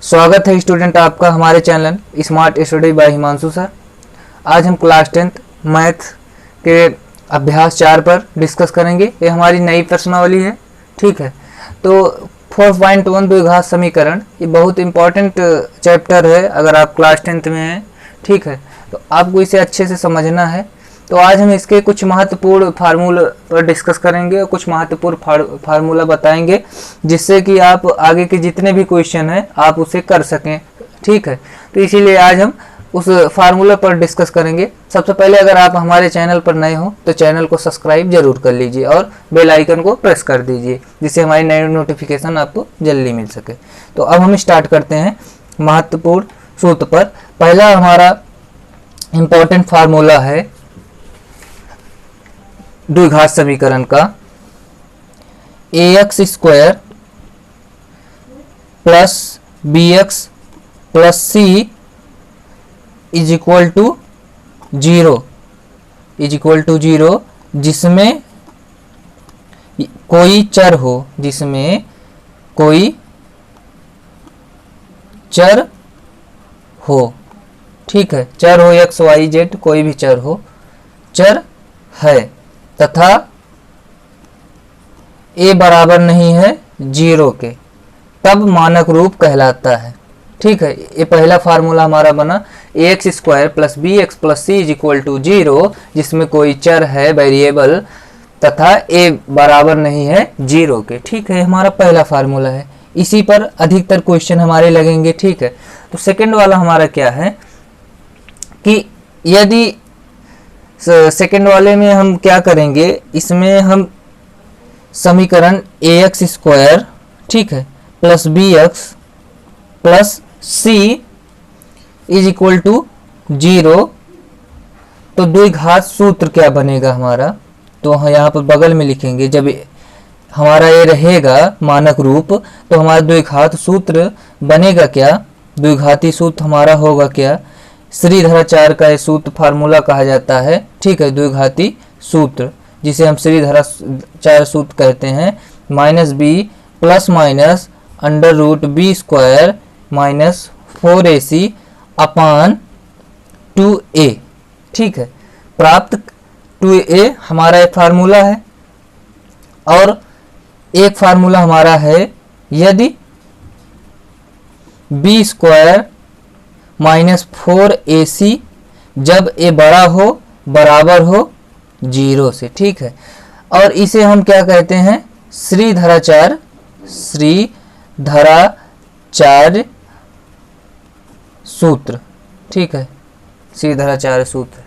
स्वागत है स्टूडेंट आपका हमारे channel smart study bye Himanshu sir. आज हम क्लास 10th मैथ के अभ्यास 4 पर डिस्कस करेंगे। ये हमारी नई प्रश्नावली है, ठीक है। तो 4.1 द्विघात समीकरण ये बहुत इंपॉर्टेंट चैप्टर है अगर आप क्लास 10th में हैं, ठीक है। तो आपको इसे अच्छे से समझना है। तो आज हम इसके कुछ महत्वपूर्ण फार्मूला पर डिस्कस करेंगे और कुछ महत्वपूर्ण फार्मूला बताएंगे जिससे कि आप आगे के जितने भी क्वेश्चन हैं आप उसे कर सकें, ठीक है। तो इसीलिए आज हम उस फार्मूला पर डिस्कस करेंगे। सबसे पहले अगर आप हमारे चैनल पर नए हो तो चैनल को सब्सक्राइब जरूर कर लीजिए और बेल आइकन को प्रेस कर दीजिए जिससे हमारी नई नोटिफिकेशन आपको जल्दी मिल सके। तो अब हम स्टार्ट करते हैं महत्वपूर्ण सूत्र पर। पहला हमारा इंपॉर्टेंट फार्मूला है द्विघात समीकरण का, ax square plus bx plus c is equal to 0 जिसमें कोई चर हो, ठीक है। चर हो x y z, कोई भी चर है तथा a बराबर नहीं है 0 के, तब मानक रूप कहलाता है, ठीक है। ये पहला फार्मूला हमारा बना ax square plus bx plus c is equal to 0 जिसमें कोई चर है वेरिएबल तथा a बराबर नहीं है 0 के, ठीक है। हमारा पहला फार्मूला है, इसी पर अधिकतर क्वेश्चन हमारे लगेंगे, ठीक है। तो सेकंड वाला हमारा क्या है कि यदि सेकेंड वाले में हम क्या करेंगे, इसमें हम समीकरण ax स्क्वायर, ठीक है, plus bx plus c is equal to 0। तो द्विघात सूत्र क्या बनेगा हमारा, तो यहाँ पर बगल में लिखेंगे। जब हमारा ये रहेगा मानक रूप तो हमारा द्विघात सूत्र बनेगा क्या, द्विघाती सूत्र हमारा होगा क्या, श्रीधराचार्य का ये सूत्र फार्मूला कहा जाता है, ठीक है। द्विघाती सूत्र जिसे हम श्रीधराचार्य सूत्र कहते हैं, minus b plus minus under root b square minus 4ac upon 2a, ठीक है। प्राप्त 2a हमारा एक फार्मूला है और एक फार्मूला हमारा है यदि बी स्क्वायर माइनस 4ac जब a बड़ा हो बराबर हो 0 से, ठीक है। और इसे हम क्या कहते हैं, श्रीधराचार्य सूत्र, ठीक है, श्रीधराचार्य सूत्र,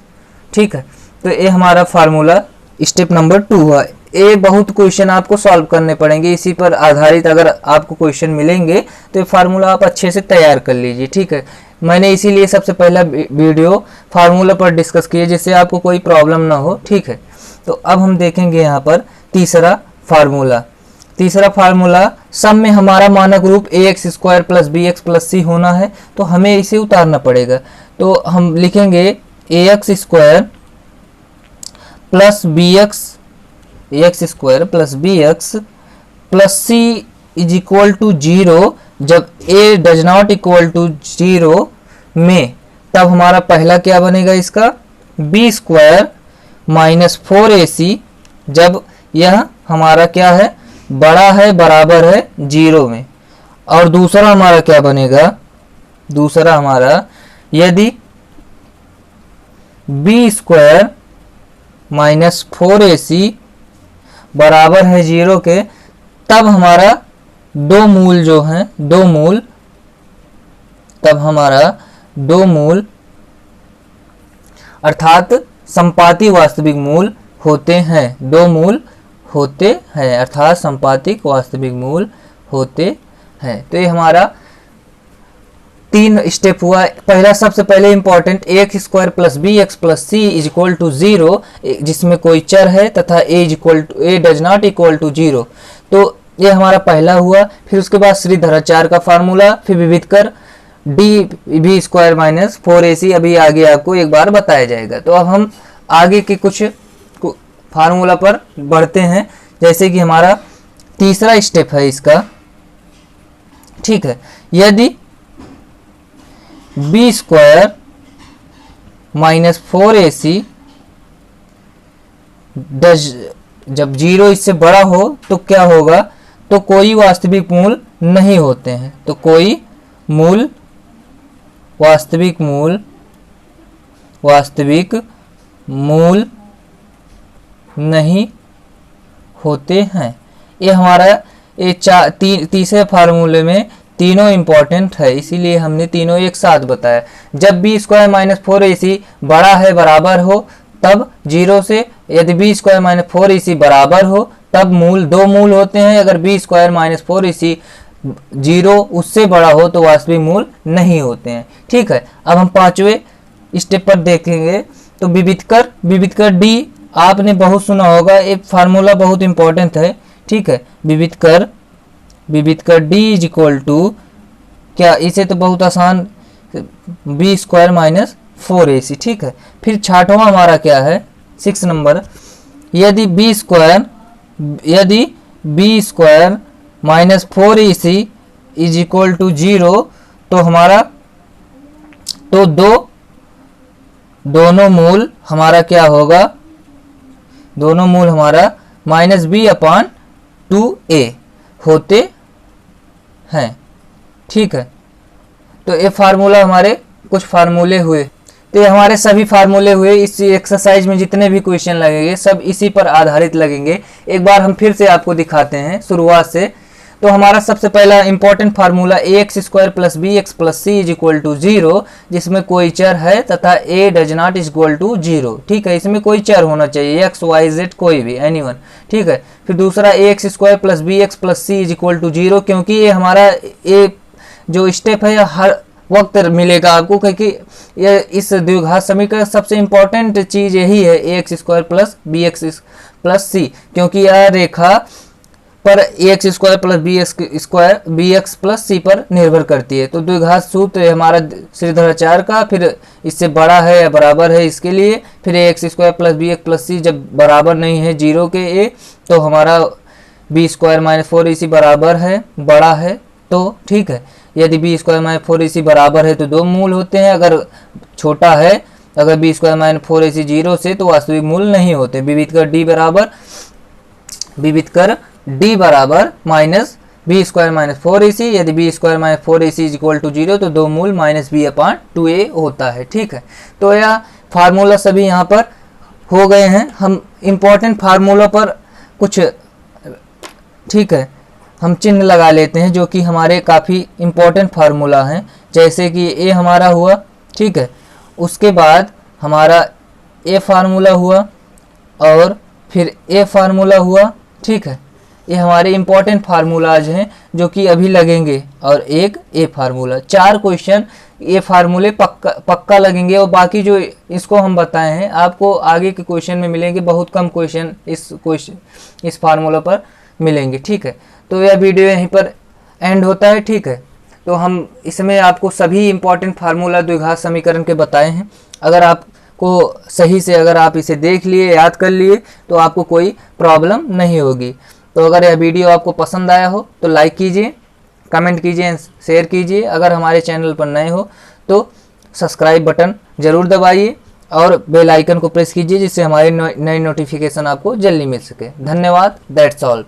ठीक है। तो ये हमारा फार्मूला स्टेप नंबर 2 है। ये बहुत क्वेश्चन आपको सॉल्व करने पड़ेंगे, इसी पर आधारित अगर आपको क्वेश्चन मिलेंगे तो ये फार्मूला आप अच्छे से तैयार कर लीजिए, ठीक है। मैंने इसीलिए सबसे पहला वीडियो फार्मूला पर डिस्कस किया जिससे आपको कोई प्रॉब्लम ना हो, ठीक है। तो अब हम देखेंगे यहाँ पर तीसरा फार्मूला सब में हमारा मानक रूप ax square plus bx plus c होना है, तो हमें इसे उतारना पड़ेगा। तो हम लिखेंगे ax square plus bx plus c is equal to 0 जब a does not equal to 0 में, तब हमारा पहला क्या बनेगा इसका, b स्क्वायर माइनस 4ac जब यह हमारा क्या है, बड़ा है बराबर है 0 में। और दूसरा हमारा क्या बनेगा, दूसरा हमारा यदि b स्क्वायर माइनस 4ac बराबर है 0 के, तब हमारा दो मूल अर्थात संपाती वास्तविक मूल होते हैं, दो मूल होते हैं अर्थात संपातिक वास्तविक मूल होते हैं। तो ये हमारा 3 स्टेप हुआ। पहला सबसे पहले important ax square plus bx plus c is equal to 0 जिसमें कोई चर है तथा a does not equal to 0। तो ये हमारा पहला हुआ। फिर उसके बाद श्रीधराचार्य का फार्मूला, फिर विविध कर b स्क्वायर माइनस 4ac अभी आगे आपको एक बार बताया जाएगा। तो अब हम आगे के कुछ फार्मूला पर बढ़ते हैं, जैसे कि हमारा तीसरा स्टेप है इसका, ठीक है। यदि बी स्क्वायर माइनस 4ac जब 0 इससे बड़ा हो तो क्या होगा, तो कोई वास्तविक मूल नहीं होते हैं, तो कोई वास्तविक मूल नहीं होते हैं। ये हमारा ये तीसरे फार्मूले में तीनों इंपॉर्टेंट है, इसीलिए हमने तीनों एक साथ बताया। जब बी स्क्वायर माइनस 4ac बड़ा है बराबर हो तब 0 से, यदि बी स्क्वायर माइनस 4ac बराबर हो तब दो मूल होते हैं, अगर बी स्क्वायर माइनस 4ac 0 उससे बड़ा हो तो वास्तविक मूल नहीं होते हैं। ठीक है, अब हम पांचवें स्टेप पर देखेंगे। तो विविध कर डी आपने बहुत सुना होगा, एक फार्मूला बहुत इंपॉर्टेंट है। ठीक है, विविध कर डी इज इक्वल टू क्या, इसे तो बहुत आसान, बी स्क्वायर माइनस 4ac। ठीक है, फिर छठवां हमारा क्या है, 6 नंबर, यदि b square minus 4ac is equal to 0 तो हमारा तो दोनों मूल हमारा क्या होगा, दोनों मूल हमारा माइनस बी अपान 2a होते हैं। ठीक है, तो ये फार्मूला हमारे कुछ फार्मूले हुए, तो ये हमारे सभी फार्मूले हुए। इस एक्सरसाइज में जितने भी क्वेश्चन लगेंगे सब इसी पर आधारित लगेंगे। एक बार हम फिर से आपको दिखाते हैं शुरुआत से। तो हमारा सबसे पहला important formula ax square plus b x plus c is equal to 0, जिसमें कोई चर है तथा a does not is equal to 0। ठीक है, इसमें कोई चर होना चाहिए, x y z कोई भी, एनीवन। ठीक है, फिर दूसरा ax square plus b x plus c is equal to 0, क्योंकि ये हमारा ये जो स्टेप है हर वक्त मिलेगा आपको, क्योंकि ये इस द्विघात समीकरण सबसे इंपॉर्टेंट चीज यही है, ax square plus b x plus c, क्योंकि यह रेखा पर ax square plus b x plus c पर निर्भर करती है। तो द्विघात सूत्र हमारा श्रीधराचार्य का, फिर इससे बड़ा है या बराबर है इसके लिए, फिर ax square plus b x plus c जब बराबर नहीं है 0 के a तो हमारा बी स्क्वायर माइनस 4ac बराबर है, बड़ा है तो। ठीक है, यदि बी स्क्वायर माइनस 4ac बराबर है तो दो मूल होते हैं, अगर छोटा है, अगर बी स्क्वायर माइनस 4ac 0 से तो वास्तविक मूल नहीं होते। विविध कर डी बराबर minus B square minus 4ac, यदि b square minus 4ac is equal to 0 तो दो मूल माइनस बी अपान 2a होता है। ठीक है, तो यह फार्मूला सभी यहाँ पर हो गए हैं। हम इम्पोर्टेंट फार्मूला पर कुछ, ठीक है, हम चिन्ह लगा लेते हैं जो कि हमारे काफ़ी इम्पोर्टेंट फार्मूला हैं, जैसे कि ए हमारा हुआ। ठीक है, उसके बाद हमारा ए फार्मूला हुआ और फिर ए फार्मूला हुआ। ठीक है, ये हमारे इम्पोर्टेंट फार्मूलाज हैं जो कि अभी लगेंगे, और एक ए फार्मूला। 4 क्वेश्चन ये फार्मूले पक्का लगेंगे, और बाकी जो इसको हम बताए हैं आपको आगे के क्वेश्चन में मिलेंगे। बहुत कम क्वेश्चन इस फार्मूला पर मिलेंगे। ठीक है, तो यह वीडियो यहीं पर एंड होता है। ठीक है, तो हम इसमें आपको सभी इम्पोर्टेंट फार्मूला द्विघात समीकरण के बताए हैं। अगर आपको सही से अगर आप इसे देख लिए, याद कर लिए, तो आपको कोई प्रॉब्लम नहीं होगी। तो अगर यह वीडियो आपको पसंद आया हो तो लाइक कीजिए, कमेंट कीजिए, शेयर कीजिए। अगर हमारे चैनल पर नए हो तो सब्सक्राइब बटन ज़रूर दबाइए और बेल आइकन को प्रेस कीजिए, जिससे हमारे नए नोटिफिकेशन आपको जल्दी मिल सके। धन्यवाद, दैट्स ऑल।